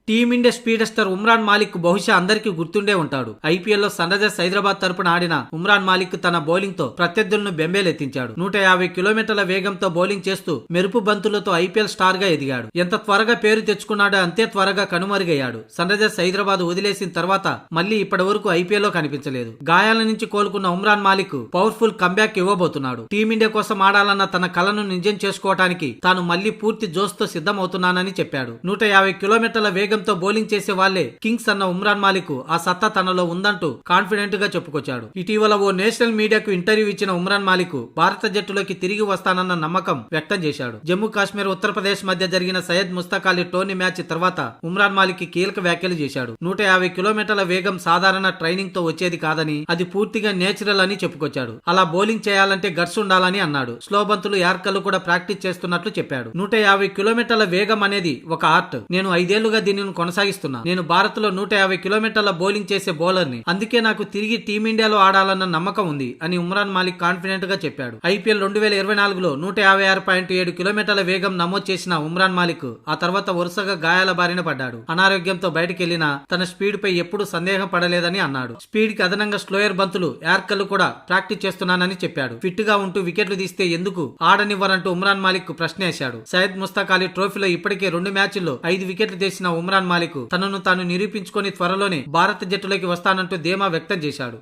Team India స్పీడస్టర్ Umran Malik బహుశా అందరికీ గుర్తుండే ఉంటాడు. ఐపీఎల్ లో సన్ రైజర్స్ హైదరాబాద్ తరపున ఆడిన ఉమ్రాన్ మాలిక్ తన బౌలింగ్ తో ప్రత్యర్థులను బెంబేలెత్తించాడు. 150 కిలోమీటర్ల వేగంతో బౌలింగ్ చేస్తూ మెరుపు బంతులతో ఐపీఎల్ స్టార్ గా ఎదిగాడు. ఎంత త్వరగా పేరు తెచ్చుకున్నాడో అంతే త్వరగా కనుమరుగయ్యాడు. సన్ రైజర్స్ హైదరాబాద్ వదిలేసిన తర్వాత మళ్లీ ఇప్పటి వరకు ఐపీఎల్ లో కనిపించలేదు. గాయాల నుంచి కోలుకున్న ఉమ్రాన్ మాలిక్ పవర్ఫుల్ కంబ్యాక్ ఇవ్వబోతున్నాడు. టీమిండియా కోసం ఆడాలన్న తన కలను నిజం చేసుకోవడానికి తాను మళ్లీ పూర్తి జోష్ తో సిద్ధమవుతున్నానని చెప్పాడు. 150 కిలోమీటర్ల వేగంతో బౌలింగ్ చేసే వాళ్లే కింగ్స్ అన్న ఉమ్రాన్ మాలిక్ ఆ సత్తా తనలో ఉందంటూ కాన్ఫిడెంట్ గా చెప్పుకొచ్చాడు. ఇటీవల ఓ నేషనల్ మీడియాకు ఇంటర్వ్యూ ఇచ్చిన ఉమ్రాన్ మాలిక్ భారత జట్టులోకి తిరిగి వస్తానన్న నమ్మకం వ్యక్తం చేశాడు. జమ్మూ కాశ్మీర్ ఉత్తరప్రదేశ్ మధ్య జరిగిన సయ్యద్ ముస్తక్ అలీ టోర్నీ మ్యాచ్ తర్వాత ఉమ్రాన్ మాలిక్ కీలక వ్యాఖ్యలు చేశాడు. 150 కిలోమీటర్ల వేగం సాధారణ ట్రైనింగ్ తో వచ్చేది కాదని అది పూర్తిగా నేచురల్ అని చెప్పుకొచ్చాడు. అలా బౌలింగ్ చేయాలంటే గట్స్ ఉండాలని అన్నాడు. స్లో బంతులు యార్కర్లు కూడా ప్రాక్టీస్ చేస్తున్నట్లు చెప్పాడు. 150 కిలోమీటర్ల వేగం అనేది ఒక ఆర్ట్. నేను 5 ఏళ్లుగా దీనిని కొనసాగిస్తున్నా. నేను భారత్ లో 150 కిలోమీటర్ల బౌలింగ్ చేసే బౌలర్ ని. అందుకే నాకు తిరిగి టీమిండియాలో ఆడాలన్న నమ్మకం ఉంది అని ఉమ్రాన్ మాలిక్ కాన్ఫిడెంట్ గా చెప్పాడు. ఐపీఎల్ 2024లో 156.7 కిలోమీటర్ల వేగం నమోదు చేసిన ఉమ్రాన్ మాలిక్ ఆ తర్వాత వరుసగా గాయాల బారిన పడ్డాడు. అనారోగ్యంతో బయటకెళ్లినా తన స్పీడ్ పై ఎప్పుడూ సందేహం పడలేదని అన్నాడు. స్పీడ్ కి అదనంగా స్లోయర్ బంతులు యార్కర్లు కూడా ప్రాక్టీస్ చేస్తున్నానని చెప్పాడు. ఫిట్ గా ఉంటూ వికెట్లు తీస్తే ఎందుకు ఆడనివ్వరంటూ ఉమ్రాన్ మాలిక్ ప్రశ్నేశాడు. సయ్యద్ ముస్తక్ అలీ ట్రోఫీలో ఇప్పటికే 2 మ్యాచ్ల్లో 5 వికెట్లు తీసిన ఉమ్రాన్ మాలిక్ తనను తాను నిరూపించుకొని త్వరలోనే భారత జట్టులోకి వస్తానంటూ ధీమా వ్యక్తం చేశాడు.